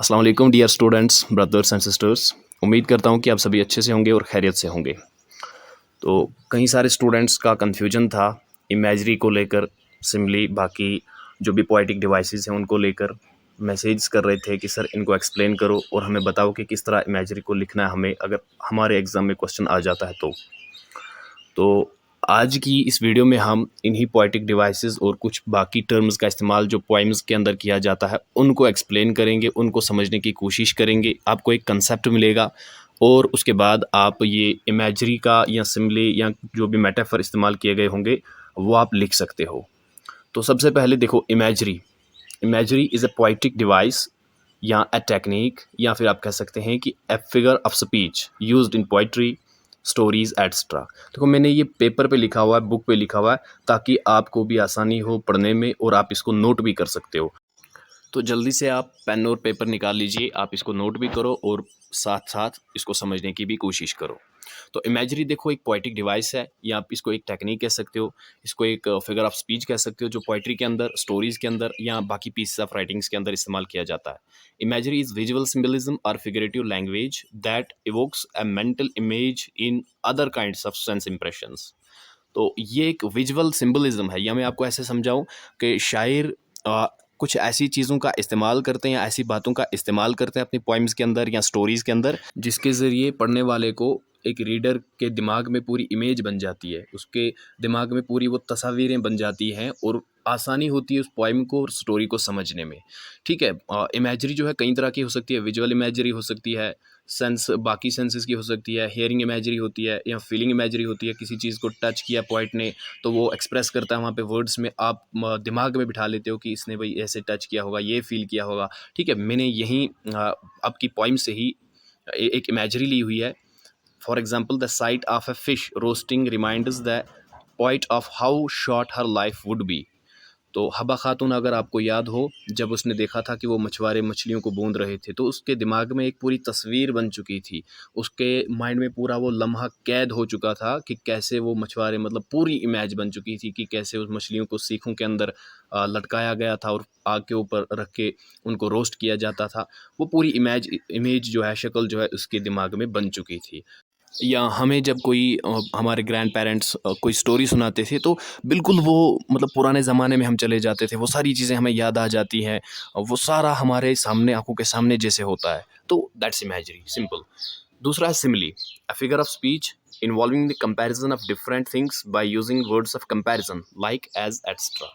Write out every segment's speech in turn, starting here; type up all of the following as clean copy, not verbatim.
अस्सलाम वालेकुम dear students, brothers and sisters. उम्मीद करता हूँ कि आप सभी अच्छे से होंगे और खैरियत से होंगे। तो कई सारे स्टूडेंट्स का कन्फ्यूजन था इमेजरी को लेकर, सिमिली बाकी जो भी पोएटिक डिवाइसेस हैं उनको लेकर मैसेज कर रहे थे कि सर इनको एक्सप्लेन करो और हमें बताओ कि किस तरह इमेजरी को लिखना है हमें, अगर हमारे एग्ज़ाम में क्वेश्चन आ जाता है तो आज की इस वीडियो में हम इन्हीं पोएटिक डिवाइसेस और कुछ बाकी टर्म्स का इस्तेमाल जो पोइम्स के अंदर किया जाता है उनको एक्सप्लेन करेंगे, उनको समझने की कोशिश करेंगे। आपको एक कंसेप्ट मिलेगा और उसके बाद आप ये इमेजरी का या सिमिली या जो भी मेटाफर इस्तेमाल किए गए होंगे वो आप लिख सकते हो। तो सबसे पहले देखो, imagery imagery is a poetic device या अ टेक्निक, या फिर आप कह सकते हैं कि a figure of speech used in poetry, stories etcetera. देखो मैंने ये पेपर पे लिखा हुआ है, बुक पे लिखा हुआ है, ताकि आपको भी आसानी हो पढ़ने में और आप इसको नोट भी कर सकते हो। तो जल्दी से आप पेन और पेपर निकाल लीजिए, आप इसको नोट भी करो और साथ साथ इसको समझने की भी कोशिश करो। तो इमेजरी देखो एक पोएटिक डिवाइस है, या आप इसको एक टेक्निक कह सकते हो, इसको एक फिगर ऑफ स्पीच कह सकते हो, जो पोएट्री के अंदर, स्टोरीज के अंदर या बाकी पीसेस ऑफ राइटिंग्स के अंदर इस्तेमाल किया जाता है। इमेजरी इज विजुअल सिंबलिज्म और figurative language that evokes a mental image in other kinds of sense impressions. तो ये एक विजुअल सिंबलिज्म है, या मैं आपको ऐसे समझाऊं कि शायर कुछ ऐसी चीज़ों का इस्तेमाल करते हैं या ऐसी बातों का इस्तेमाल करते हैं अपनी पोइम्स के अंदर या स्टोरीज़ के अंदर, जिसके ज़रिए पढ़ने वाले को एक रीडर के दिमाग में पूरी इमेज बन जाती है, उसके दिमाग में पूरी वो तस्वीरें बन जाती हैं और आसानी होती है उस पोइम को और स्टोरी को समझने में। ठीक है, इमेजरी जो है कई तरह की हो सकती है। विजुअल इमेजरी हो सकती है, सेंस बाकी सेंसेस की हो सकती है, हेयरिंग इमेजरी होती है, या फीलिंग इमेजरी होती है। किसी चीज़ को टच किया पोइट ने तो वो एक्सप्रेस करता है वहाँ पे वर्ड्स में, आप दिमाग में बिठा लेते हो कि इसने भाई ऐसे टच किया होगा, ये फील किया होगा। ठीक है, मैंने यहीं आपकी पोइम से ही एक इमेजरी ली हुई है। For example, the sight of a fish roasting reminders the point of how short her life would be. तो हबा खातून, अगर आपको याद हो, जब उसने देखा था कि वो मछुआरे मछलियों को भून रहे थे, तो उसके दिमाग में एक पूरी तस्वीर बन चुकी थी। उसके माइंड में पूरा वो लम्हा कैद हो चुका था कि कैसे वो मछुआरे, मतलब पूरी इमेज बन चुकी थी कि कैसे उस मछलियों को सीखों के अंदर लटकाया गया था और आग के ऊपर रख के उनको रोस्ट किया जाता था। वो पूरी इमेज जो है, शक्ल जो है, उसके दिमाग में बन चुकी थी। या हमें जब कोई हमारे ग्रैंड पेरेंट्स कोई स्टोरी सुनाते थे, तो बिल्कुल वो, मतलब पुराने ज़माने में हम चले जाते थे, वो सारी चीज़ें हमें याद आ जाती हैं, वो सारा हमारे सामने, आंखों के सामने जैसे होता है। तो दैट्स इमेजरी, सिंपल। दूसरा है simile, a figure of speech involving the comparison of different things by using words of comparison like as extra.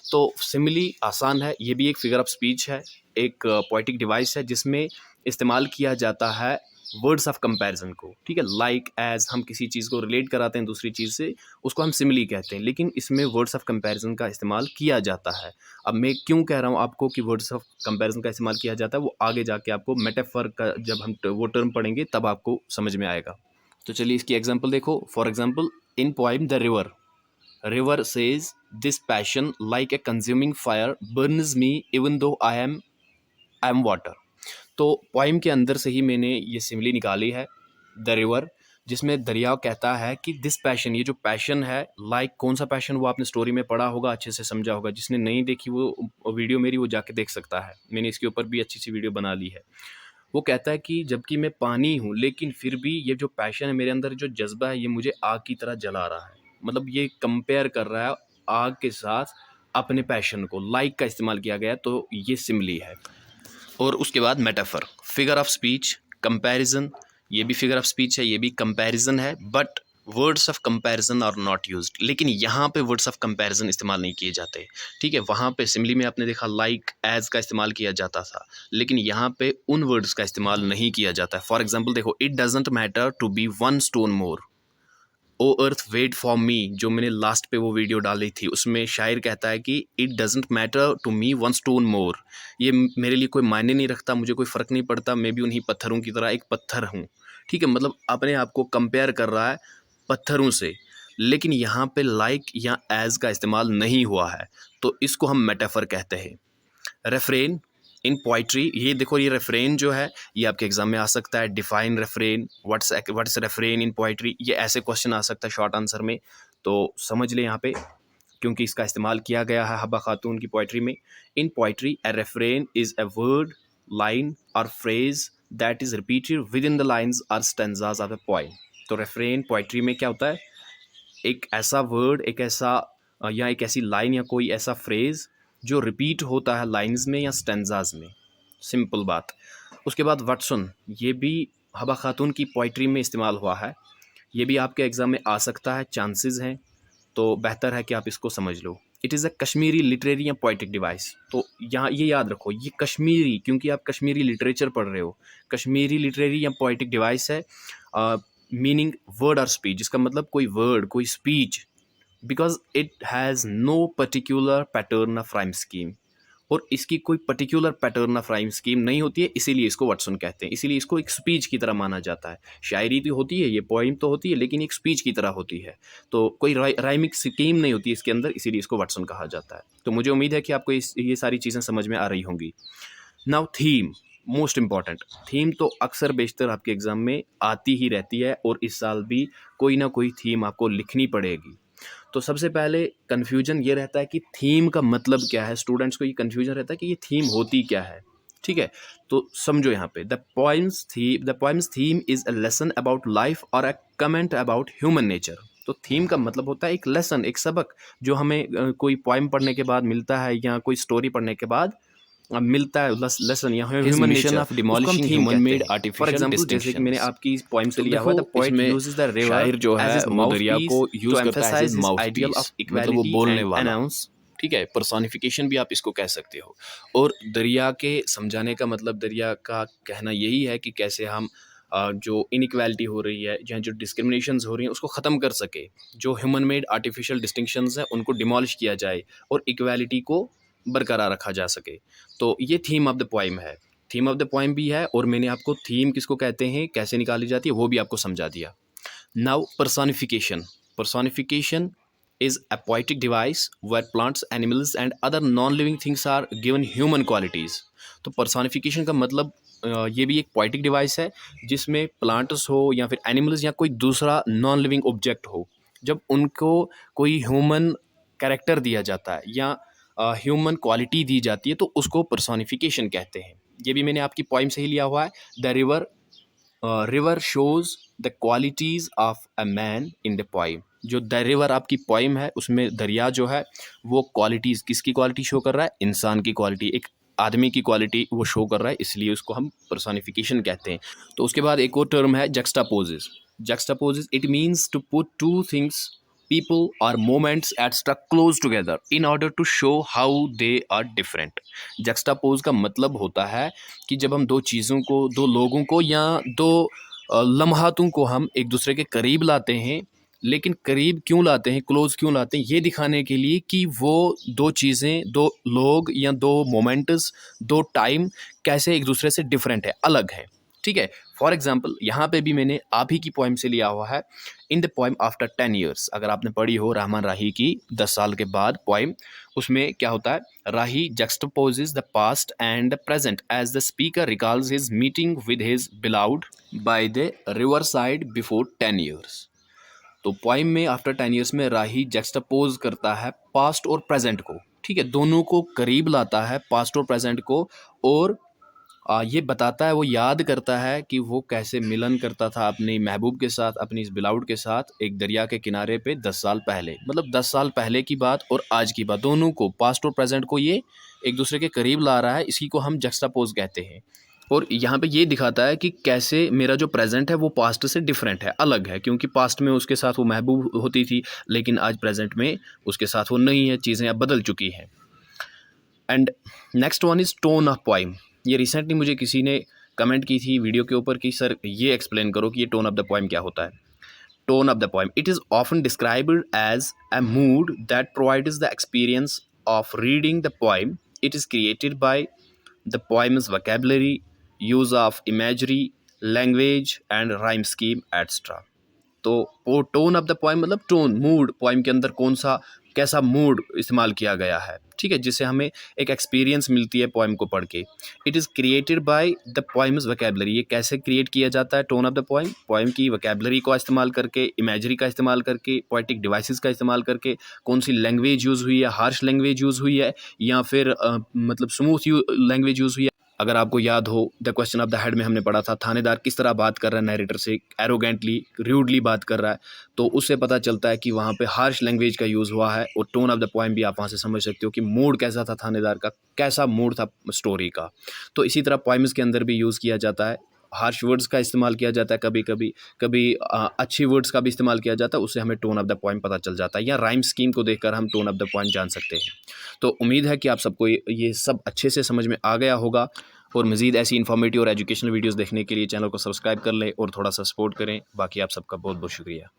तो सिमिली आसान है, ये भी एक फिगर ऑफ स्पीच है, एक पोएटिक डिवाइस है जिसमें इस्तेमाल किया जाता है वर्ड्स ऑफ कंपैरिजन को। ठीक है, लाइक एज, हम किसी चीज़ को रिलेट कराते हैं दूसरी चीज़ से, उसको हम सिमिली कहते हैं, लेकिन इसमें वर्ड्स ऑफ कंपैरिजन का इस्तेमाल किया जाता है। अब मैं क्यों कह रहा हूँ आपको कि वर्ड्स ऑफ कंपैरिजन का इस्तेमाल किया जाता है, वो आगे जाके आपको मेटाफर का जब हम वो टर्म पढ़ेंगे तब आपको समझ में आएगा। तो चलिए इसकी एग्जाम्पल देखो। For example, in poem the river, river says this passion like a consuming fire Burns me even though I am water. तो पोइम के अंदर से ही मैंने ये सिमिली निकाली है, द रिवर, जिसमें दरिया कहता है कि दिस पैशन, ये जो पैशन है, लाइक कौन सा पैशन, वो आपने स्टोरी में पढ़ा होगा, अच्छे से समझा होगा। जिसने नहीं देखी वो वीडियो मेरी, वो जाके देख सकता है, मैंने इसके ऊपर भी अच्छी सी वीडियो बना ली है। वो कहता है कि जबकि मैं पानी हूँ, लेकिन फिर भी ये जो पैशन है मेरे अंदर, जो जज्बा है, ये मुझे आग की तरह जला रहा है। मतलब ये कंपेयर कर रहा है आग के साथ अपने पैशन को, लाइक का इस्तेमाल किया गया है, तो ये सिमिली है। और उसके बाद metaphor, figure of speech, comparison, ये भी फिगर ऑफ स्पीच है, ये भी कंपैरिजन है, but words of comparison are not used. लेकिन यहाँ पे वर्ड्स ऑफ कंपैरिजन इस्तेमाल नहीं किए जाते। ठीक है, वहाँ पे सिमिली में आपने देखा लाइक एज का इस्तेमाल किया जाता था, लेकिन यहाँ पे उन वर्ड्स का इस्तेमाल नहीं किया जाता है। फॉर एग्जाम्पल देखो, it doesn't matter to be one stone more, o earth wait for me, जो मैंने लास्ट पे वो वीडियो डाली थी, उसमें शायर कहता है कि it doesn't matter to me one stone more, ये मेरे लिए कोई मायने नहीं रखता, मुझे कोई फ़र्क नहीं पड़ता, मैं भी उन्हीं पत्थरों की तरह एक पत्थर हूँ। ठीक है, मतलब अपने आप को कंपेयर कर रहा है पत्थरों से, लेकिन यहाँ पे लाइक या एज का इस्तेमाल नहीं हुआ है, तो इसको हम मेटाफर कहते हैं। रेफ्रेन इन पोइट्री, ये देखो, ये रेफ्रेन जो है, ये आपके एग्जाम में आ सकता है। Define refrain, what's refrain in poetry, ये ऐसे क्वेश्चन आ सकता है शॉर्ट आंसर में, तो समझ ले यहाँ पे, क्योंकि इसका इस्तेमाल किया गया है हब्बा खातून की पोइट्री में। In poetry, a refrain is a word line or phrase that is repeated within the lines or stanzas of a poem. तो रेफ्रेन पोइट्री में क्या होता है, एक ऐसा वर्ड, एक ऐसा या एक ऐसी लाइन या कोई ऐसा फ्रेज जो रिपीट होता है लाइंस में या स्टेंजाज में, सिंपल बात। उसके बाद वाटसन, ये भी हबा खातून की पोइट्री में इस्तेमाल हुआ है, ये भी आपके एग्ज़ाम में आ सकता है, चांसेस हैं, तो बेहतर है कि आप इसको समझ लो। It is a Kashmiri literary या पोइटिक डिवाइस। तो यहाँ ये याद रखो, ये कश्मीरी, क्योंकि आप कश्मीरी लिटरेचर पढ़ रहे हो, कश्मीरी लिटरेरी या पोइटिक डिवाइस है, मीनिंग वर्ड और स्पीच, जिसका मतलब कोई वर्ड, कोई speech, because it has no particular pattern of rhyme scheme, और इसकी कोई particular pattern of rhyme scheme नहीं होती है, इसीलिए इसको वाटसन कहते हैं, इसीलिए इसको एक स्पीच की तरह माना जाता है। शायरी तो होती है, ये पोइम तो होती है, लेकिन एक स्पीच की तरह होती है, तो कोई राइमिक स्कीम नहीं होती इसके अंदर, इसीलिए इसको वाटसन कहा जाता है। तो मुझे उम्मीद है कि आपको ये सारी चीज़ें समझ में आ रही होंगी। Now theme, most important. Theme तो अक्सर बेशतर आपके एग्ज़ाम में आती ही रहती है, और इस साल भी कोई ना कोई थीम आपको लिखनी पड़ेगी। तो सबसे पहले कन्फ्यूजन ये रहता है कि थीम का मतलब क्या है, स्टूडेंट्स को ये कन्फ्यूजन रहता है कि ये थीम होती क्या है, ठीक है। तो समझो यहाँ पे, the poem's theme is a lesson about life और a comment about human nature. तो थीम का मतलब होता है एक लेसन, एक सबक, जो हमें कोई पोइम पढ़ने के बाद मिलता है, या कोई स्टोरी पढ़ने के बाद मिलता है, लेसन या human nature of demolishing human made artificial. For example, जैसे कि मैंने आपकी पोइम से लिया हुआ है, the poet uses the river, शायर जो है वो दरिया को यूज करता है एज माउथपीस, मतलब वो बोलने वाला, अनाउंस, ठीक है। पर्सोनिफिकेशन भी आप इसको कह सकते हो। और दरिया के समझाने का मतलब, दरिया का कहना यही है कि कैसे हम जो इनइक्वालिटी हो रही है या जो डिस्क्रिमिनेशंस हो रही हैं उसको ख़त्म कर सके, जो ह्यूमन मेड आर्टिफिशियल डिस्टिंक्शंस हैं उनको डिमोलिश किया जाए, और इक्वालिटी को बरकरार रखा जा सके। तो ये थीम ऑफ द पोइम है, थीम ऑफ द पोइम भी है, और मैंने आपको थीम किसको कहते हैं, कैसे निकाली जाती है, वो भी आपको समझा दिया। Now personification is a poetic device where plants, animals and other non-living things are given human qualities. तो personification का मतलब ये भी एक पोइटिक डिवाइस है, जिसमें प्लांट्स हो या फिर एनिमल्स या कोई दूसरा नॉन लिविंग ऑब्जेक्ट हो, जब उनको कोई ह्यूमन कैरेक्टर दिया जाता है या ह्यूमन क्वालिटी दी जाती है, तो उसको पर्सोनिफिकेशन कहते हैं। ये भी मैंने आपकी पोइम से ही लिया हुआ है। The river shows the qualities of a man in the poem. जो द रिवर आपकी पोइम है, उसमें दरिया जो है वो क्वालिटीज़, किसकी क्वालिटी शो कर रहा है, इंसान की क्वालिटी, एक आदमी की क्वालिटी वो शो कर रहा है, इसलिए उसको हम पर्सोनिफिकेशन कहते हैं। तो उसके बाद एक और टर्म है juxtaposes. It means to put two things, people or moments at stuck close together in order to show how they are different. juxtapose का मतलब होता है कि जब हम दो चीज़ों को, दो लोगों को या दो लम्हातों को हम एक दूसरे के करीब लाते हैं, लेकिन करीब क्यों लाते हैं, क्लोज क्यों लाते हैं, ये दिखाने के लिए कि वो दो चीज़ें, दो लोग या दो मोमेंट्स, दो टाइम कैसे एक दूसरे से डिफरेंट है, अलग है, ठीक है। फॉर एग्जाम्पल, यहाँ पे भी मैंने आप ही की पोइम से लिया हुआ है। In the poem after 10 years, अगर आपने पढ़ी हो रहमान राही की 10 साल के बाद पोइम, उसमें क्या होता है, राही juxtaposes the past and the present as the speaker recalls his meeting with his beloved by the riverside before 10 years. तो पोइम में आफ्टर 10 ईयर्स में राही जक्सटापोज करता है पास्ट और प्रेजेंट को, ठीक है, दोनों को करीब लाता है, पास्ट और प्रेजेंट को, और ये बताता है, वो याद करता है कि वो कैसे मिलन करता था अपनी महबूब के साथ, अपनी इस बिलाउड के साथ, एक दरिया के किनारे पे 10 साल पहले। मतलब 10 साल पहले की बात और आज की बात, दोनों को, पास्ट और प्रेजेंट को, ये एक दूसरे के करीब ला रहा है, इसी को हम जक्सटापोज कहते हैं। और यहाँ पे ये दिखाता है कि कैसे मेरा जो प्रेजेंट है वो पास्ट से डिफरेंट है, अलग है, क्योंकि पास्ट में उसके साथ वो महबूब होती थी, लेकिन आज प्रेजेंट में उसके साथ वो नहीं है, चीज़ें अब बदल चुकी हैं। And next one is tone of poem. ये रिसेंटली मुझे किसी ने कमेंट की थी वीडियो के ऊपर कि सर ये एक्सप्लेन करो कि ये टोन ऑफ द पोइम क्या होता है। Tone of the poem, it is often described as a mood that provides the experience of reading the poem. It is created by the poem's vocabulary, use of imagery, language and rhyme scheme etcetera. तो tone of the poem मतलब tone, mood, poem के अंदर कौन सा, कैसा mood इस्तेमाल किया गया है, ठीक है, जिससे हमें एक एक्सपीरियंस मिलती है पोइम को पढ़ के। It is created by the poem's vocabulary. ये कैसे क्रिएट किया जाता है tone of the poem, poem की वोकैबुलरी को इस्तेमाल करके, इमेजरी का इस्तेमाल करके, पोइटिक डिवाइसेस का इस्तेमाल करके, कौन सी लैंग्वेज यूज़ हुई है, हार्श लैंग्वेज यूज़ हुई है या फिर मतलब स्मूथ लैंग्वेज यूज़ हुई है, अगर आपको याद हो the question of the head में हमने पढ़ा था थानेदार किस तरह बात कर रहा है नैरेटर से, एरोगेंटली र्यूडली बात कर रहा है, तो उससे पता चलता है कि वहाँ पे हार्श लैंग्वेज का यूज़ हुआ है। और टोन ऑफ द पोएम भी आप वहाँ से समझ सकते हो कि मूड कैसा था थानेदार का, कैसा मूड था स्टोरी का। तो इसी तरह पोएम्स के अंदर भी यूज़ किया जाता है, हार्श वर्ड्स का इस्तेमाल किया जाता है, कभी कभी कभी अच्छी वर्ड्स का भी इस्तेमाल किया जाता है, उससे हमें टोन ऑफ द पोएम पता चल जाता है, या राइम स्कीम को देखकर हम टोन ऑफ द पोएम जान सकते हैं। तो उम्मीद है कि आप सबको ये सब अच्छे से समझ में आ गया होगा। और मज़ीद ऐसी इन्फॉर्मेटिव और एजुकेशनल वीडियोस देखने के लिए चैनल को सब्सक्राइब कर लें और थोड़ा सा सपोर्ट करें। बाकी आप सबका बहुत बहुत शुक्रिया।